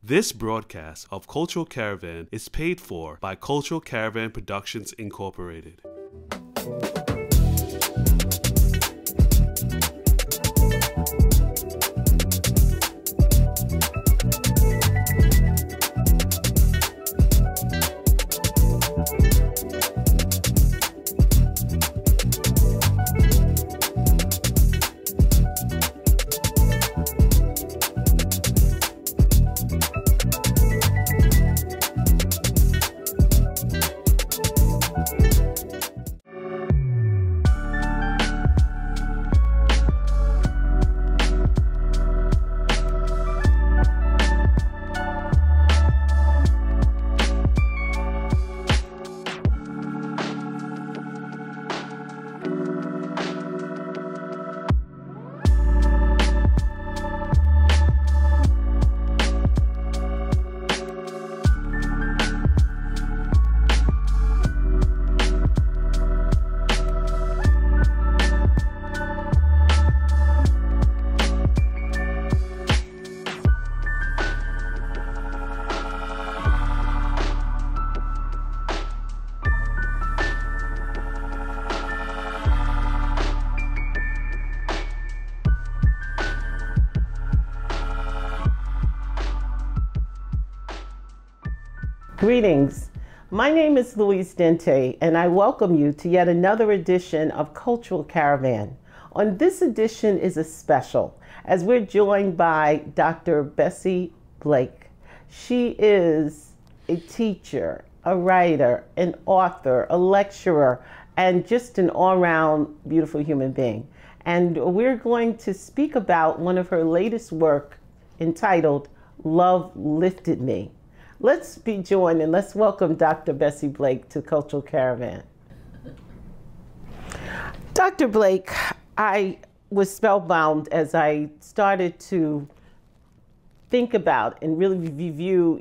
This broadcast of Cultural Caravan is paid for by Cultural Caravan Productions Incorporated. Greetings. My name is Louise Dente, and I welcome you to yet another edition of Cultural Caravan. On this edition is a special, as we're joined by Dr. Bessie Blake. She is a teacher, a writer, an author, a lecturer, and just an all-around beautiful human being. And we're going to speak about one of her latest work entitled Love Lifted Me. Let's be joined and let's welcome Dr. Bessie Blake to Cultural Caravan. Dr. Blake, I was spellbound as I started to think about and really review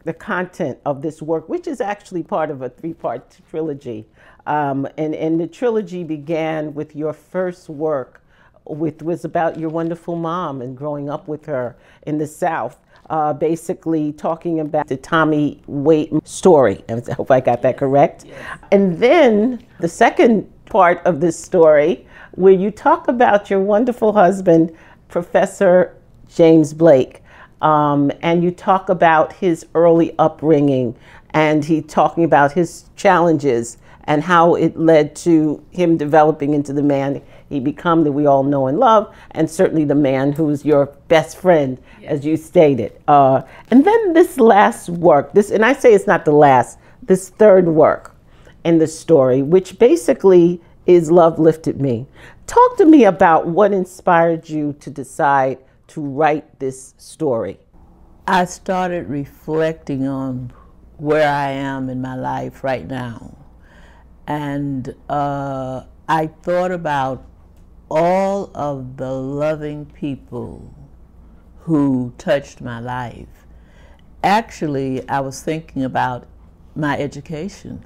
the content of this work, which is actually part of a three-part trilogy. And the trilogy began with your first work, which was about your wonderful mom and growing up with her in the South. Basically talking about the Tommy Waite story. I hope I got that correct. Yes. And then the second part of this story, where you talk about your wonderful husband, Professor James Blake, and you talk about his early upbringing, and he talking about his challenges and how it led to him developing into the man he become that we all know and love, and certainly the man who's your best friend, yes, as you stated. And then this last work, and I say it's not the last, this third work in the story, which basically is Love Lifted Me. Talk to me about what inspired you to decide to write this story. I started reflecting on where I am in my life right now. And I thought about all of the loving people who touched my life. Actually, I was thinking about my education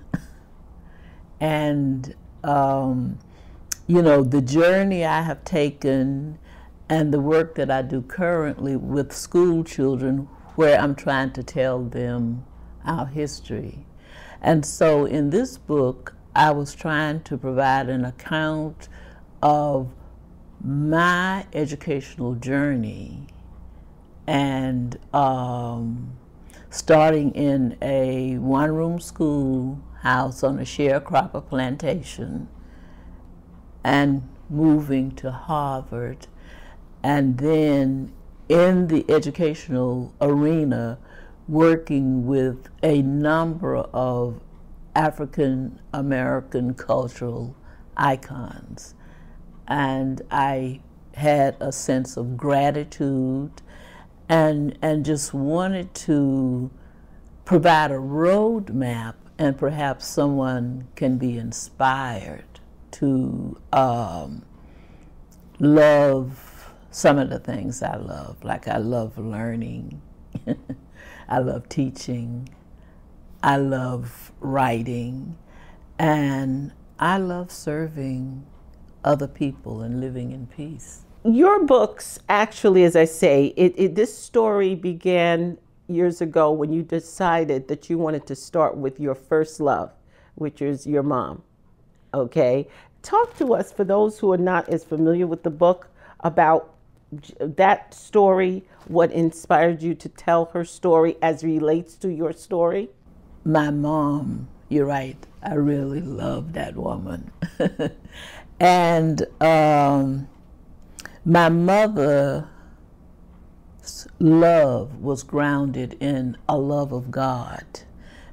and, you know, the journey I have taken and the work that I do currently with school children, where I'm trying to tell them our history. And so in this book, I was trying to provide an account of my educational journey, and starting in a one-room schoolhouse on a sharecropper plantation and moving to Harvard, and then in the educational arena working with a number of African American cultural icons. And I had a sense of gratitude and just wanted to provide a roadmap, and perhaps someone can be inspired to love some of the things I love. Like I love learning, I love teaching, I love writing, and I love serving other people and living in peace. Your books, actually, as I say, this story began years ago when you decided that you wanted to start with your first love, which is your mom. Okay? Talk to us, for those who are not as familiar with the book, about that story, what inspired you to tell her story as relates to your story. My mom, you're right, I really love that woman. And my mother's love was grounded in a love of God.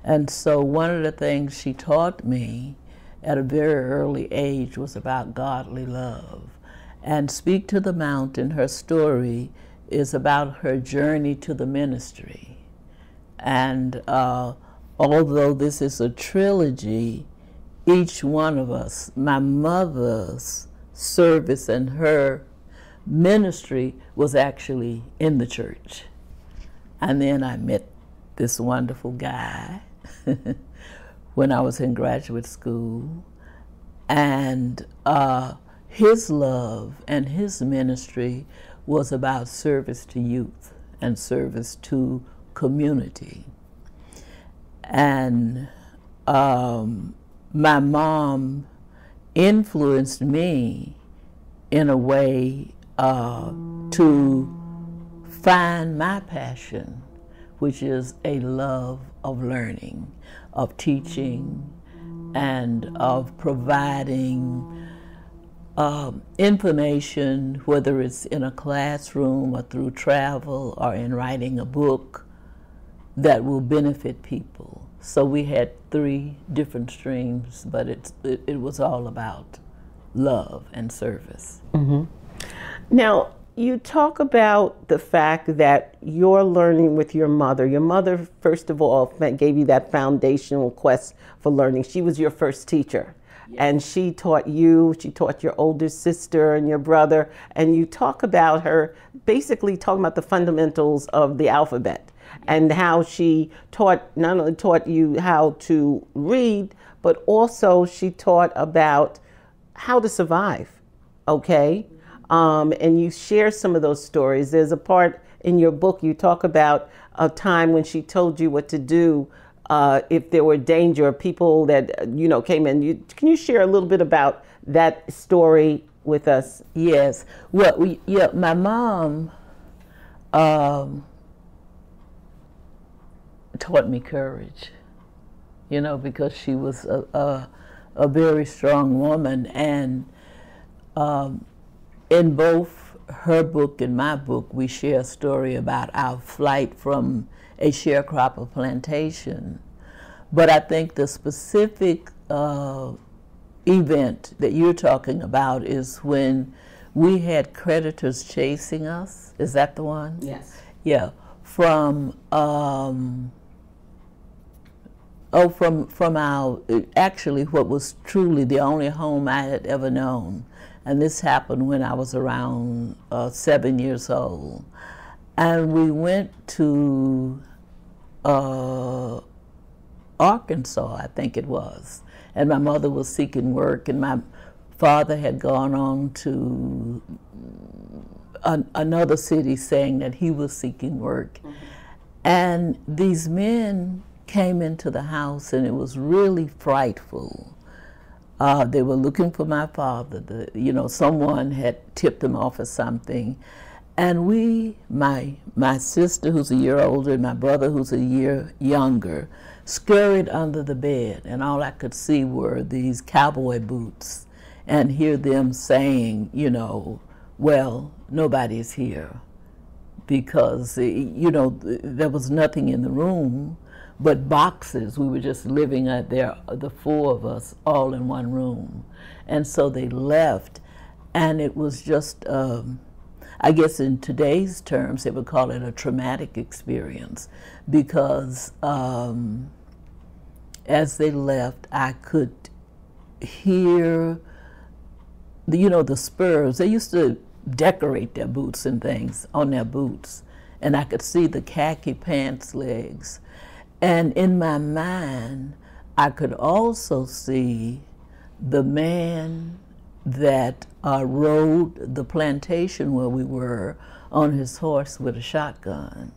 And so one of the things she taught me at a very early age was about godly love. And Speak to the Mountain, her story, is about her journey to the ministry. And although this is a trilogy, each one of us, my mother's service and her ministry was actually in the church. And then I met this wonderful guy when I was in graduate school. And his love and his ministry was about service to youth and service to community. And my mom influenced me in a way to find my passion, which is a love of learning, of teaching, and of providing information, whether it's in a classroom or through travel or in writing a book that will benefit people. So we had 3 different streams, but it was all about love and service. Mm-hmm. Now, you talk about the fact that you're learning with your mother, first of all, gave you that foundational quest for learning. She was your first teacher. Yes. And she taught you, she taught your older sister and your brother, and you talk about her basically talking about the fundamentals of the alphabet and how she not only taught you how to read, but also she taught about how to survive, okay? And you share some of those stories. There's a part in your book you talk about a time when she told you what to do if there were danger or people that came in. Can you share a little bit about that story with us? Yes. Well, my mom taught me courage, because she was a very strong woman. And in both her book and my book, we share a story about our flight from a sharecropper plantation. But I think the specific event that you're talking about is when we had creditors chasing us. Is that the one? Yes. Yeah. From our, actually what was truly the only home I had ever known. And this happened when I was around 7 years old. And we went to Arkansas, I think it was. And my mother was seeking work, and my father had gone on to another city saying that he was seeking work. Mm-hmm. And these men came into the house, and it was really frightful. They were looking for my father. Someone had tipped him off or something. And my sister, who's a year older, and my brother, who's a year younger, scurried under the bed. And all I could see were these cowboy boots and hear them saying, well, nobody's here. Because, there was nothing in the room but boxes. We were just living there, the 4 of us, all in one room. And so they left, and it was just, I guess in today's terms, they would call it a traumatic experience, because as they left, I could hear, the spurs. They used to decorate their boots and things on their boots, and I could see the khaki pants legs. And in my mind, I could also see the man that rode the plantation where we were on his horse with a shotgun.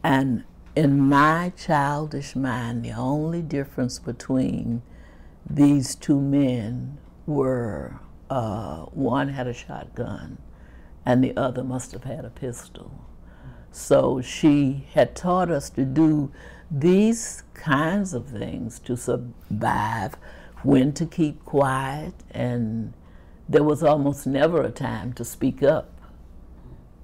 And in my childish mind, the only difference between these two men were one had a shotgun and the other must have had a pistol. So she had taught us to do these kinds of things to survive, when to keep quiet, and there was almost never a time to speak up.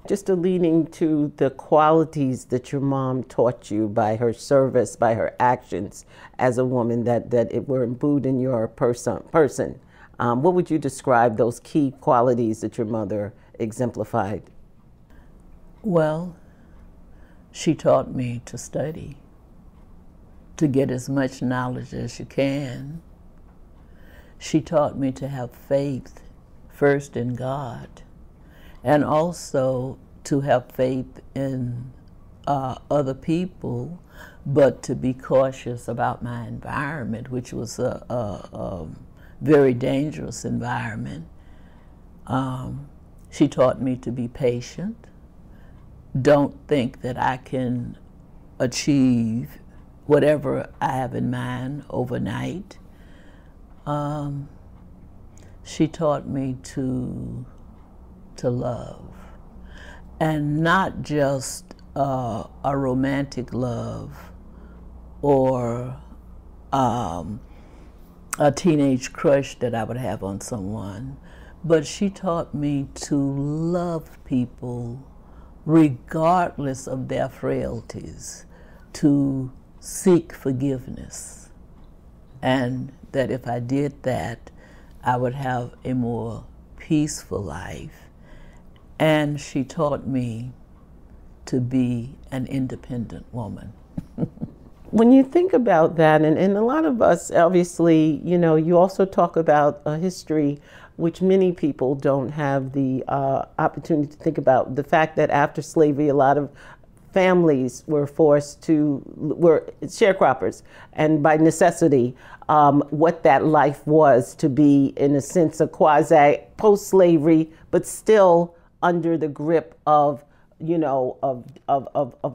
Just alluding to the qualities that your mom taught you by her service, by her actions as a woman that it were imbued in your person. What would you describe those key qualities that your mother exemplified? Well, she taught me to study, to get as much knowledge as you can. She taught me to have faith first in God, and also to have faith in other people, but to be cautious about my environment, which was a very dangerous environment. She taught me to be patient. Don't think that I can achieve whatever I have in mind overnight. She taught me to love, and not just a romantic love or a teenage crush that I would have on someone, but she taught me to love people regardless of their frailties, to seek forgiveness, and that if I did that, I would have a more peaceful life. And she taught me to be an independent woman. When you think about that, and a lot of us, obviously, you know, you also talk about a history which many people don't have the opportunity to think about. The fact that after slavery, a lot of families were sharecroppers, and by necessity, what that life was to be, in a sense, a quasi post-slavery, but still under the grip of, you know, of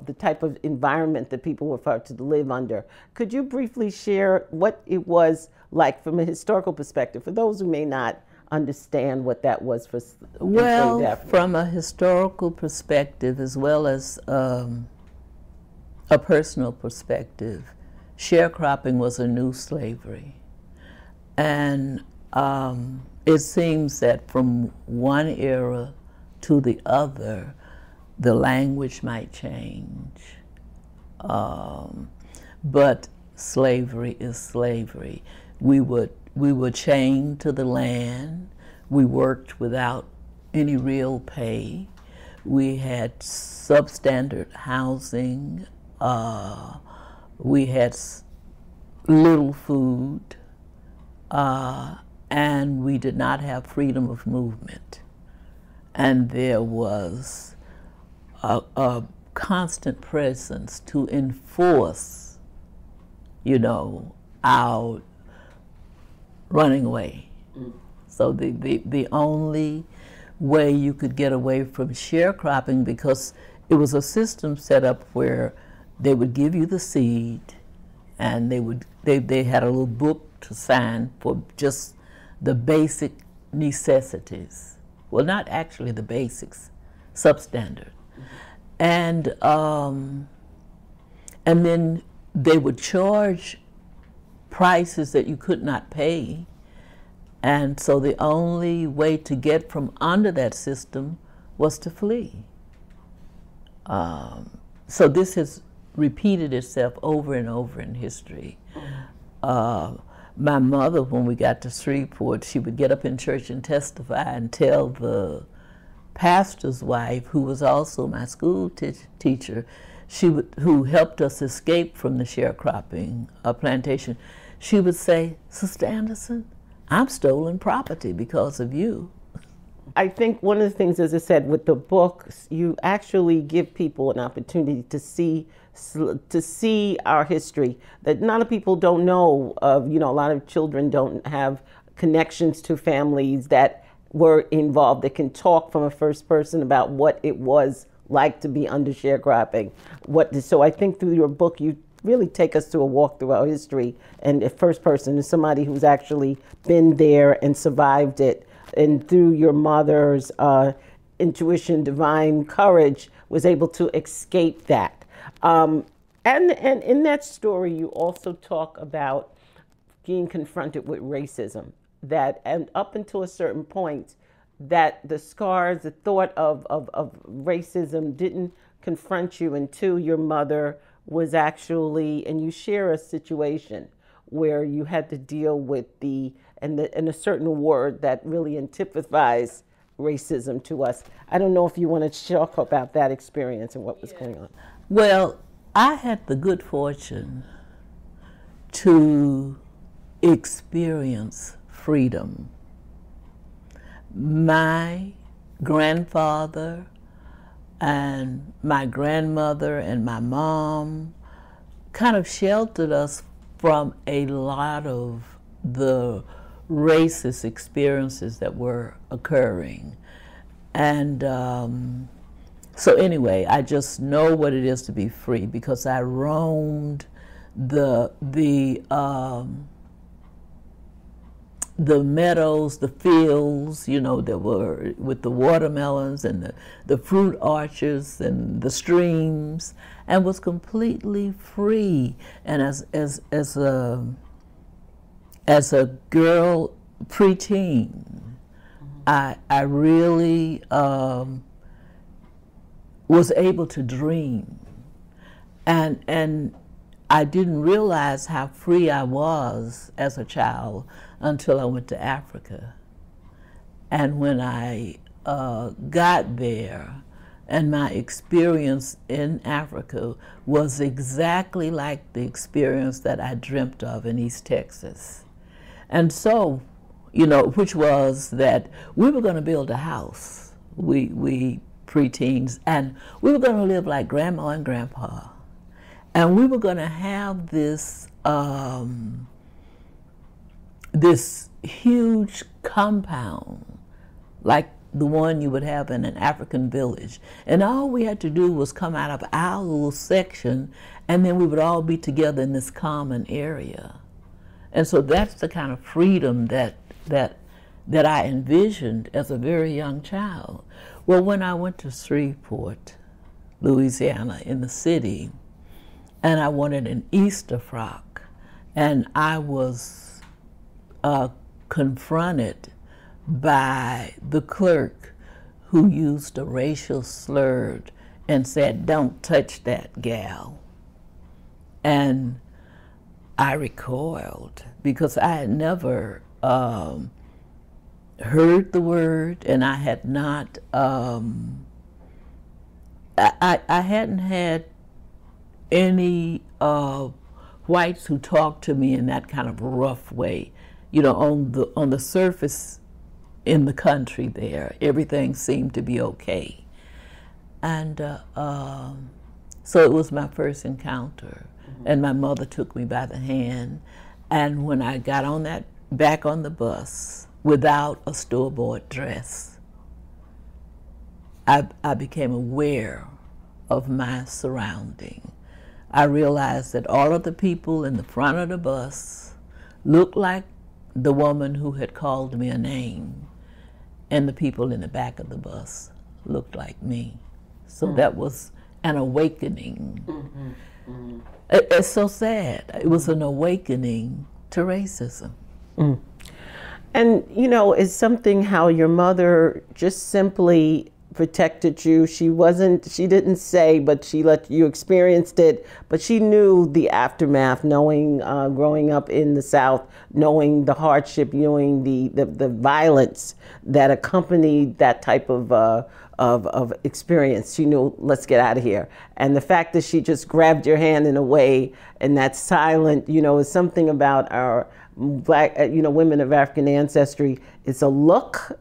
the type of environment that people were referred to live under. Could you briefly share what it was like from a historical perspective for those who may not understand what that was for? Well, from a historical perspective, as well as a personal perspective, sharecropping was a new slavery. And it seems that from one era to the other, the language might change. But slavery is slavery. We were chained to the land. We worked without any real pay. We had substandard housing. We had little food. And we did not have freedom of movement. And there was a constant presence to enforce, you know, our running away. So the only way you could get away from sharecropping, because it was a system set up where they would give you the seed, and they had a little book to sign for just the basic necessities. Well, not actually the basics, substandard. And then they would charge prices that you could not pay. And so the only way to get from under that system was to flee. So this has repeated itself over and over in history. My mother, when we got to Shreveport, she would get up in church and testify and tell the pastor's wife, who was also my school teacher, who helped us escape from the sharecropping plantation, she would say, "Sister Anderson, I'm stolen property because of you." I think one of the things, as I said, with the books, you actually give people an opportunity to see our history that a lot of people don't know of. You know, a lot of children don't have connections to families that were involved, that can talk from a first person about what it was like to be under sharecropping. So I think through your book, you really take us to a walk through our history, and the first person is somebody who's actually been there and survived it. And through your mother's intuition, divine courage, was able to escape that. And in that story, you also talk about being confronted with racism, that and up until a certain point, that the scars, the thought of racism didn't confront you until your mother was actually, and you share a situation where you had to deal with and a certain word that really antipathized racism to us. I don't know if you want to talk about that experience and what was going on. Well, I had the good fortune to experience freedom. My grandfather and my grandmother and my mom kind of sheltered us from a lot of the racist experiences that were occurring. And so anyway, I just know what it is to be free because I roamed the meadows, the fields, you know, that were with the watermelons and the fruit orchards and the streams, and was completely free. And as a girl, preteen, I really was able to dream, and I didn't realize how free I was as a child until I went to Africa. And when I got there, and my experience in Africa was exactly like the experience that I dreamt of in East Texas. And so, you know, which was that we were going to build a house, we preteens, and we were going to live like grandma and grandpa. And we were going to have this this huge compound, like the one you would have in an African village. And all we had to do was come out of our little section, and then we would all be together in this common area. And so that's the kind of freedom that I envisioned as a very young child. Well, when I went to Shreveport, Louisiana, in the city, and I wanted an Easter frock, and I was confronted by the clerk who used a racial slur and said, "Don't touch that gal." And I recoiled because I had never heard the word, and I had not, I hadn't had any whites who talked to me in that kind of rough way. You know, on the surface in the country there, everything seemed to be okay. And so it was my first encounter. And my mother took me by the hand. And when I got on back on the bus without a store-bought dress, I became aware of my surrounding. I realized that all of the people in the front of the bus looked like the woman who had called me a name, and the people in the back of the bus looked like me. So that was an awakening. It's so sad. It was an awakening to racism. And, you know, it's something how your mother just simply protected you. She didn't say, but she let you experienced it, but she knew the aftermath, knowing, growing up in the South, knowing the hardship, knowing the violence that accompanied that type of experience. She knew, let's get out of here. And the fact that she just grabbed your hand in a way, and that silent, you know, is something about our Black, you know, women of African ancestry. It's a look.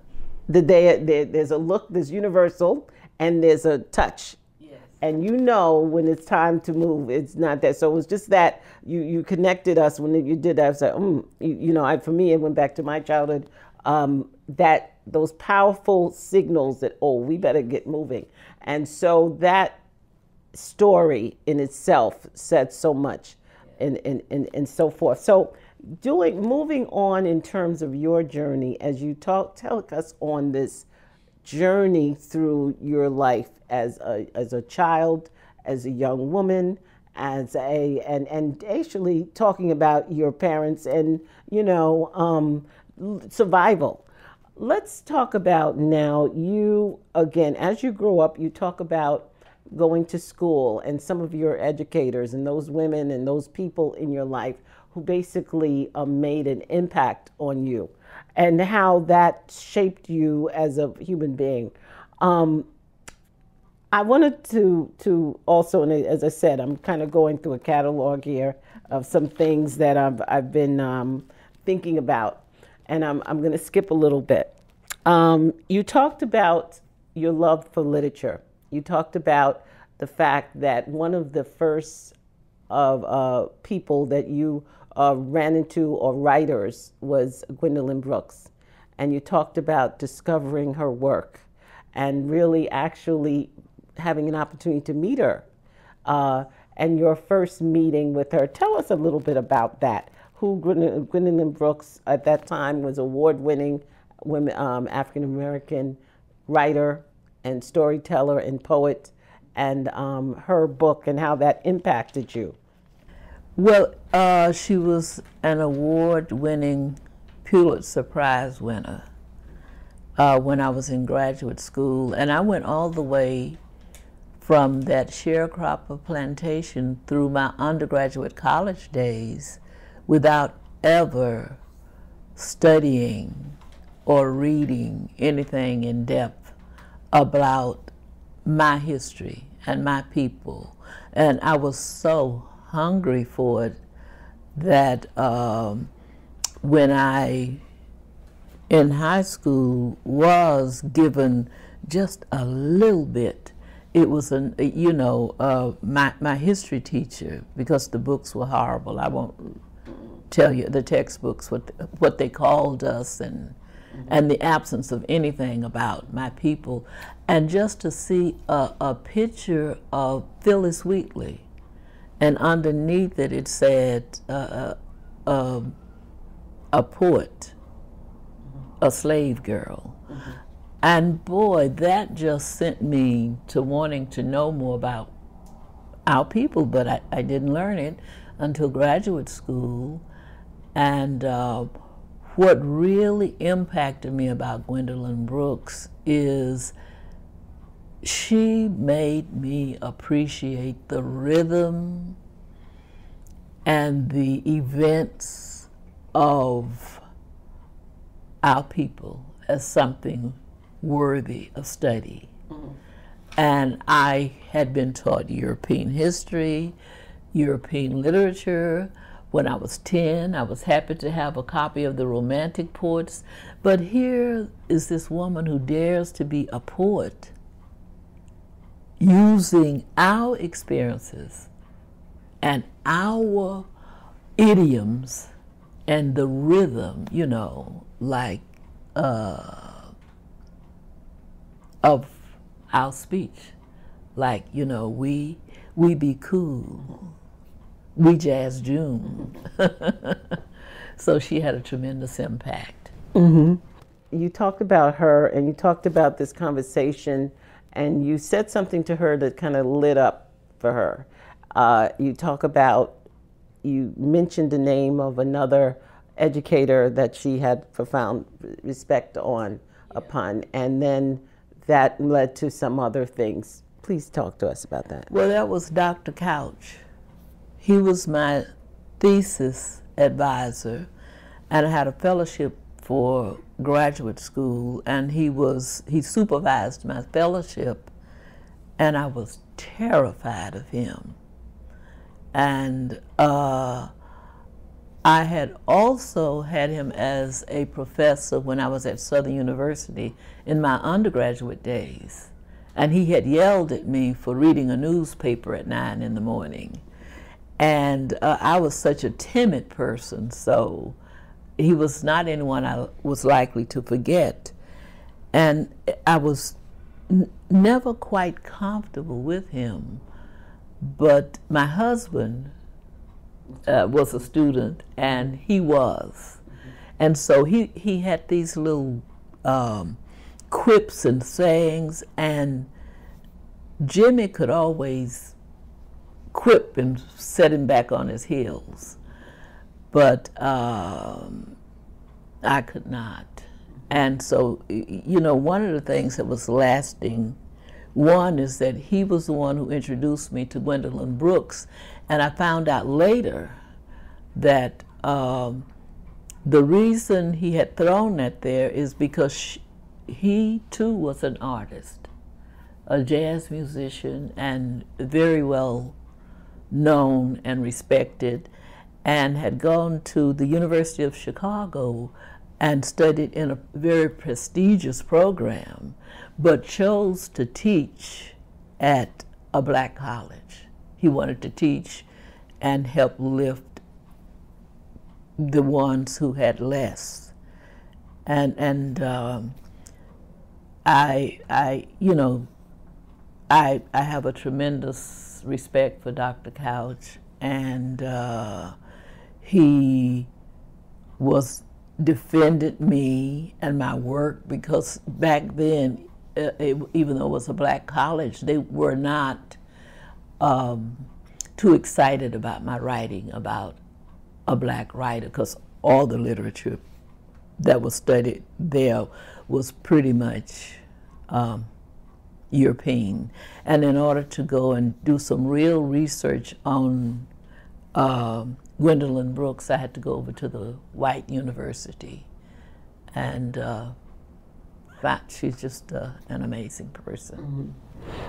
There's a look, there's universal, and there's a touch. Yes. and you know when it's time to move. It's not that. So it was just that you connected us when you did that. I was like, for me, it went back to my childhood. That those powerful signals that, oh, we better get moving. And so that story in itself said so much, and so forth. So moving on in terms of your journey, as you tell us on this journey through your life as a child, as a young woman, and actually talking about your parents and survival. Let's talk about now, you again, as you grow up, you talk about going to school and some of your educators and those women and those people in your life who basically made an impact on you and how that shaped you as a human being. I wanted to also, and as I said, I'm kind of going through a catalog here of some things that I've been thinking about, and I'm going to skip a little bit. You talked about your love for literature. You talked about the fact that one of the first of people that you ran into, or writers, was Gwendolyn Brooks. And you talked about discovering her work and really actually having an opportunity to meet her and your first meeting with her. Tell us a little bit about that. Who Gwendolyn Brooks at that time was award-winning African-American writer and storyteller and poet, and her book and how that impacted you. Well, she was an award-winning Pulitzer Prize winner when I was in graduate school, and I went all the way from that sharecropper plantation through my undergraduate college days without ever studying or reading anything in depth about my history and my people. And I was so hungry for it that when I, in high school, was given just a little bit, it was my history teacher, because the books were horrible. I won't tell you the textbooks, what they called us, and the absence of anything about my people. And just to see a picture of Phyllis Wheatley, and underneath it said a poet, a slave girl. And boy, that just sent me to wanting to know more about our people, but I didn't learn it until graduate school. And what really impacted me about Gwendolyn Brooks is she made me appreciate the rhythm and the events of our people as something worthy of study. And I had been taught European history, European literature. When I was 10, I was happy to have a copy of the Romantic Poets. But here is this woman who dares to be a poet using our experiences and our idioms and the rhythm, like of our speech. Like, we be cool. We Jazz June. So she had a tremendous impact. You talked about her, and you talked about this conversation, and you said something to her that kind of lit up for her. You mentioned the name of another educator that she had profound respect upon, and then that led to some other things. Please talk to us about that. Well, that was Dr. Couch. He was my thesis advisor, and I had a fellowship for graduate school, and he supervised my fellowship, and I was terrified of him. And I had also had him as a professor when I was at Southern University in my undergraduate days. And he had yelled at me for reading a newspaper at 9 in the morning. And I was such a timid person, so he was not anyone I was likely to forget. And I was never quite comfortable with him. But my husband was a student, and he was. And so he had these little quips and sayings, and Jimmy could always quip and set him back on his heels. But I could not. And so, you know, one of the things that was lasting, one is that he was the one who introduced me to Gwendolyn Brooks, and I found out later that the reason he had thrown that there is because he too was an artist, a jazz musician, and very well known and respected, and had gone to the University of Chicago and studied in a very prestigious program, but chose to teach at a black college. He wanted to teach and help lift the ones who had less. And I you know, I have a tremendous respect for Dr. Couch, and he defended me and my work, because back then, even though it was a black college, they were not too excited about my writing about a black writer, because all the literature that was studied there was pretty much European. And in order to go and do some real research on Gwendolyn Brooks, I had to go over to the white university, and she's just an amazing person. Mm-hmm.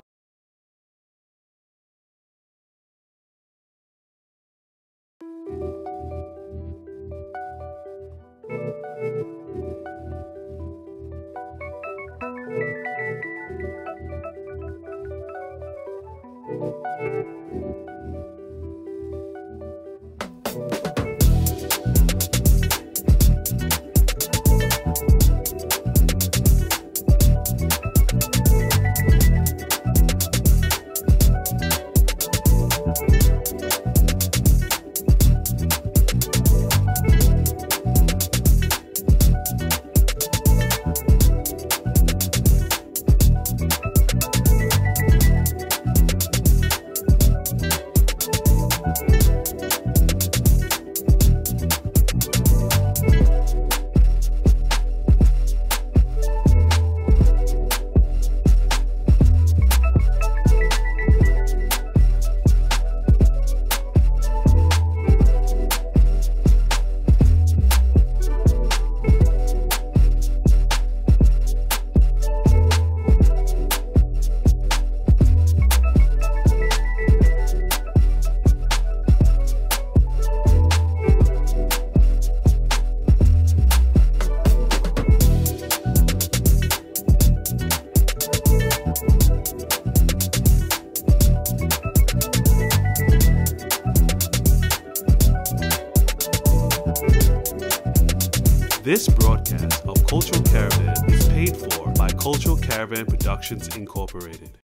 This broadcast of Cultural Caravan is paid for by Cultural Caravan Productions Incorporated.